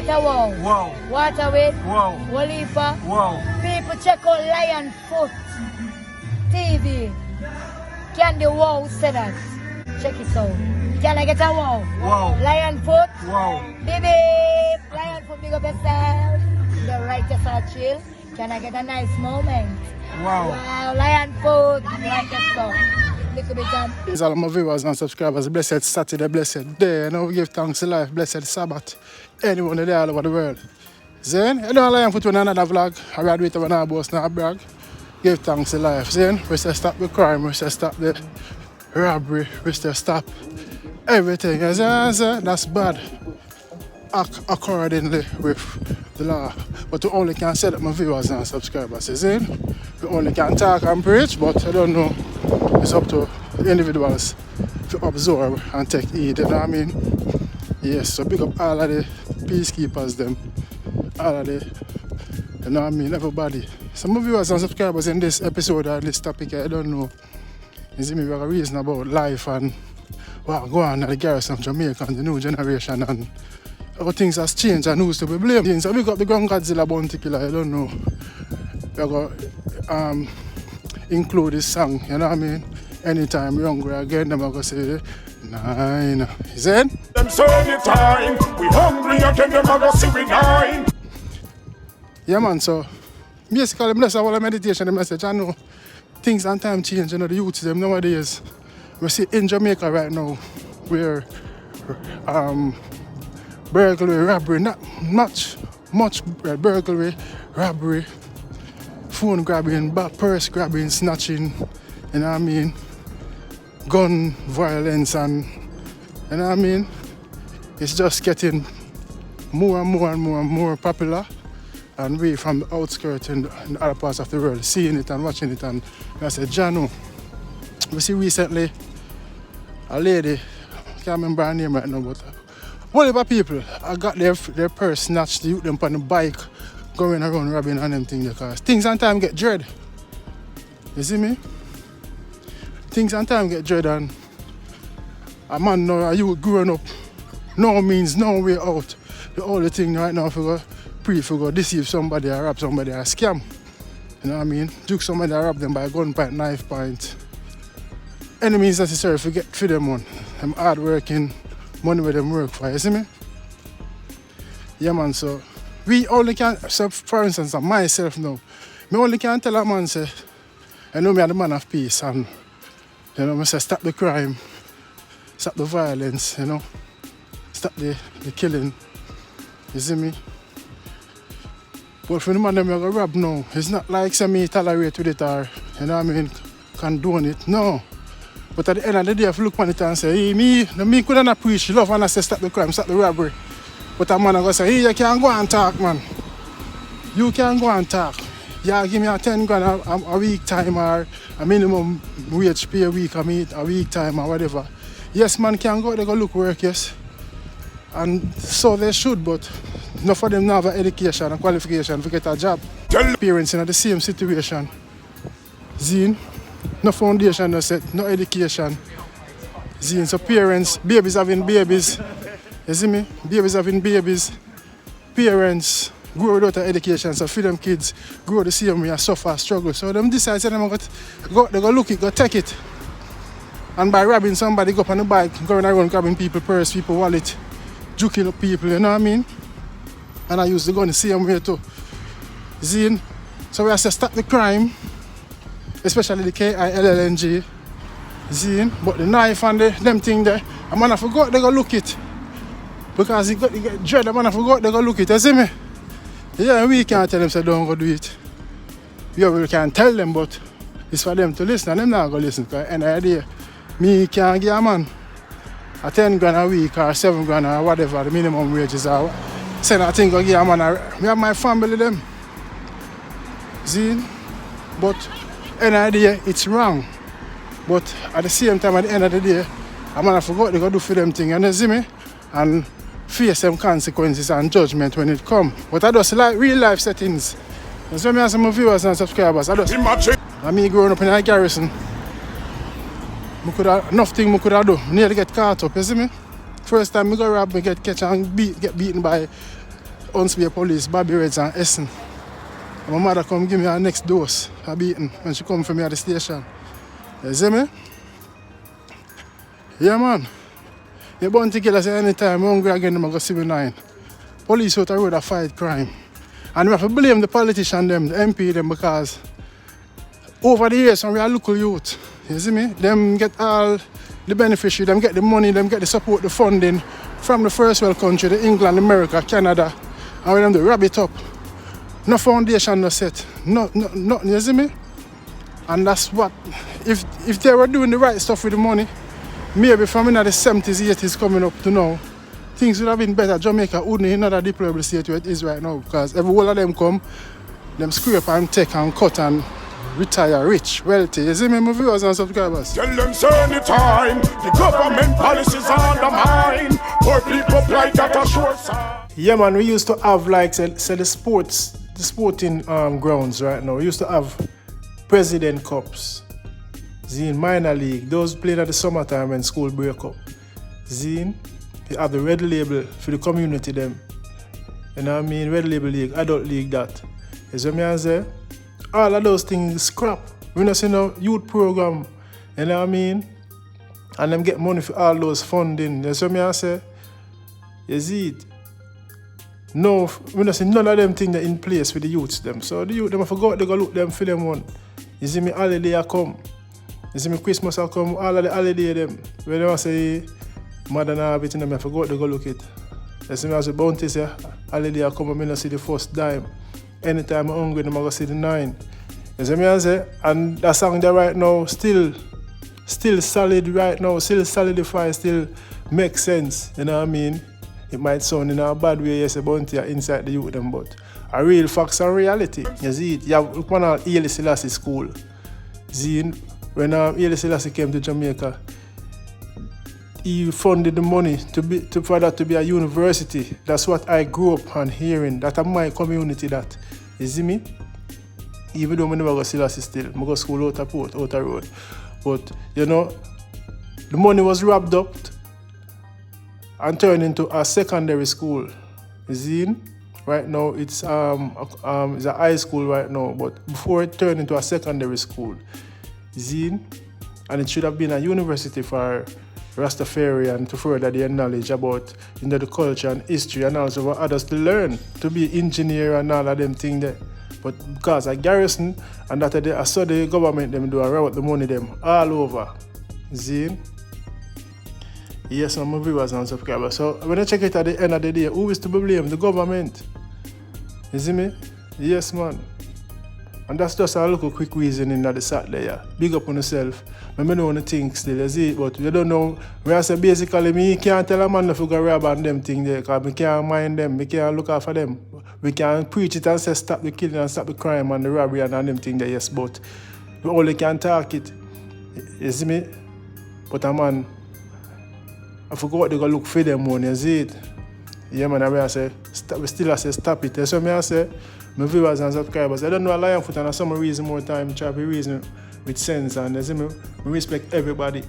get a wow? Wow. Water with? Wow. Walifa? Wow. People check out Lion Foot TV. Can the wow say that? Check it out. Can I get a wow? Wow. Lion Foot? Wow. Baby, Lion Foot, big up yourself. The righteous are chill. Can I get a nice moment? Wow. Wow, Lion Foot, like yourself. Little bit of All of my viewers and subscribers, blessed Saturday, blessed day. You know, we give thanks to life, blessed Sabbath. Anyone there all over the world. Then, you don't Lion Foot with another vlog. I graduate when I boast now brag. Give thanks to life. Then, we say stop the crime, we say stop the robbery, we say stop everything. You say, that's bad. Accordingly with the law. But we only can set up my viewers and subscribers. We only can talk and preach, but I don't know. It's up to the individuals to absorb and take heed, you know what I mean? Yes, so big up all of the peacekeepers, them, all of the, you know what I mean, everybody. Some of viewers and subscribers in this episode or this topic, I don't know. You see me, we have a reason about life and what go on at the garrison of Jamaica and the new generation and how things has changed and who's to be blamed. So big up the Grand Godzilla Bounty Killer, I don't know. We're going to include this song, you know what I mean? Anytime you're hungry again, them are going to say, nine. Is it? Them say anytime, we hungry again, them are going to say we nine. Yeah, man, so basically, that's all the meditation, the message. I know things and time change, you know, the youths, them nowadays. We see in Jamaica right now, where burglary, robbery, not much burglary, robbery, phone grabbing, purse grabbing, snatching, you know what I mean? Gun violence and, you know what I mean? It's just getting more and more and more and more popular. And we from the outskirts in the other parts of the world seeing it and watching it. And I said, Jano, we see recently a lady, I can't remember her name right now, but one of the people I got their purse snatched, the youth them on the bike, going around robbing and them things because things and time get dread. You see me? Things and time get dread and a man now, a youth growing up, no means no way out. The only thing right now for go deceive somebody or rob somebody or scam. You know what I mean? Juke somebody or rob them by gunpoint, knife point. Any means necessary to get for them one. Them hard working, money where them work for, you see me? Yeah man, so we only can, so for instance, myself now, me only can tell a man say, I know me are the man of peace and you know, I say stop the crime, stop the violence, you know, stop the killing, you see me? But for the man them you rob now, it's not like say me tolerate with it or, you know what I mean, condone it, no. But at the end of the day, if you look on it and say, hey, me could not preach love and I say stop the crime, stop the robbery. But a man going to say, hey, you can't go and talk, man. You can't go and talk. You give me a 10 grand a week time or a minimum wage pay a week, a week time or whatever. Yes, man can go, they go look work, yes. And so they should, but enough of them now have education and qualification to get a job. Parents in the same situation. Zine, no foundation, no set, no education. Zine, so parents, babies having babies. You see me? Babies having babies. Parents grow without education, so for them kids grow the same way and suffer, struggle. So them decide they go look it, go take it. And by robbing somebody, go up on the bike, going around grabbing people purse, people wallet, juking up people, you know what I mean? And I use the gun the same way too. Zine. So we have to stop the crime, especially the KILLNG. Zine. But the knife and them thing there, a man I forgot they go look it. Because he get dread, a man I forgot they go look it, you see me? Yeah, we can't tell them say don't go do it. Yeah, we can tell them, but it's for them to listen and them not go listen. Because at the end of the day, me can't give a man a 10 grand a week or 7 grand or whatever the minimum wages are. Say that thing go give a man me have my family them. See? But at the end of the day, it's wrong. But at the same time, at the end of the day, a man I forgot they go do for them thing, and you see me? And face them consequences and judgment when it come. But I just like real life settings. That's why I have some viewers and subscribers. I me growing up in a garrison. Enough things I could have done. Nearly get caught up, you see me? First time I go rob, I get catch and get beaten by Huntsville police, Bobby Reds and Essen. And my mother come give me her next dose of beating when she come for me at the station. You see me? Yeah, man. You born to kill us anytime, I'm hungry again, I'm go see me 9. Police out the road a fight crime. And we have to blame the politician them, the MP them, because over the years, we are local youth. You see me? Them get all the beneficiary, them get the money, them get the support, the funding from the first world country, the England, America, Canada. And when them do wrap it up. No foundation, no set. No, you see me? And that's what, if they were doing the right stuff with the money, maybe from in the 70s, 80s coming up to now, things would have been better. Jamaica wouldn't be another deplorable state where it is right now, because every one of them come, them scrape and take and cut and retire rich, wealthy. You see me, my viewers and subscribers? Tell them anytime, the government policies undermine. Poor people like that a short sign. Yeah, man, we used to have, like, say the sporting grounds right now. We used to have President Cups. Zine, minor league, those played at the summertime when school break up. Zine, you have the red label for the community them. You know what I mean? Red label league, adult league that. You see what I say? All of those things scrap. We don't see no youth program. You know what I mean? And them get money for all those funding. You see what I say? You see it? No, we don't see none of them things that in place for the youths them. So the youth them I forgot they go look them for them one. You see me holiday a come. You see me Christmas a come, all of the holiday them. When they say mother now have it in them, I forgot to go look it. You see me as a bounty say holiday a come, I don't see the first dime. Anytime I'm hungry, I'm going to see the 9. You see me I say? And that song there right now still solid right now, still solidify, still makes sense. You know what I mean? It might sound in a bad way, yes, about inside the youth them, but a real facts and reality. You see it? You have one of Haile Selassie school. See, when Haile Selassie came to Jamaica, he funded the money for that to be a university. That's what I grew up on hearing. That's my community that. You see me? Even though I never go Selassie still, I go school out of port, out of road. But, you know, the money was wrapped up and turned into a secondary school. You see? Right now it's a high school right now, but before it turned into a secondary school. You see? And it should have been a university for Rastafarian to further their knowledge about the culture and history, and also for others to learn to be engineer and all of them things there. But because I garrison and that I saw the government them do and route the money them all over. You see? Yes, my viewers and subscribers. So when I check it at the end of the day, who is to be blamed? The government. You see me? Yes, man. And that's just a little quick reasoning that the sat there. Big up on yourself. I know the things still, you see it, but you don't know. Where I say basically, me can't tell a man to go rob on them things there, because we can't mind them, we can't look after them. We can preach it and say stop the killing and stop the crime and the robbery and them things there, yes, but we only can talk it. You see me? But a man, I forgot to go look for them one, you see it? Yeah, man, I say, we still say stop it. That's what I say. My viewers and subscribers, I don't know a Lionfoot, and for some reason more time try to reason with sense, and you see me respect everybody.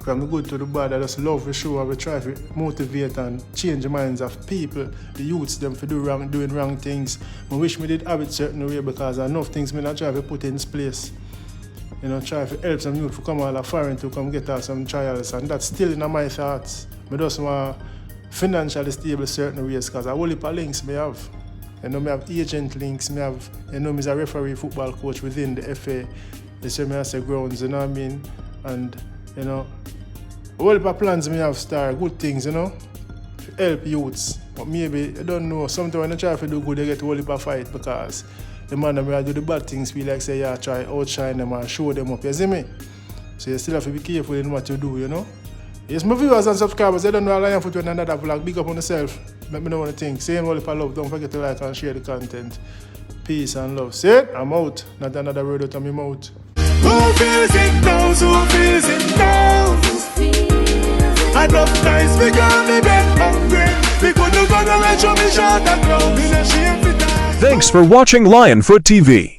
From the good to the bad, I just love the show, I will try to motivate and change the minds of people, the youths them for doing wrong things. I wish me did have it certain way, because enough things me not try to put in place. You know, try to help some youth to come out of foreign to come get out some trials, and that's still in my thoughts. I just want financially stable certain ways, because I whole heap of links me have. You know, I have agent links, I have, you know, I'm a referee football coach within the FA. You see me as a grounds, you know what I mean? And, you know, a whole heap of plans me have start, good things, you know, to help youths. But maybe, I don't know, sometimes when I try to do good, they get a whole heap of fight, because the man that do the bad things, we like say, yeah, try outshine them and show them up, you see me? So you still have to be careful in what you do, you know? Yes, my viewers and subscribers, I don't know how Lionfoot with another vlog. Big up on yourself. Let me know what you think. Same all if I love. Don't forget to like and share the content. Peace and love. See it? I'm out. Not another word out of my mouth. Who feels it knows, who feels it knows. Enough times we got me get hungry. We couldn't go to let you be shot and ground in a shame for time. Thanks for watching Lionfoot TV.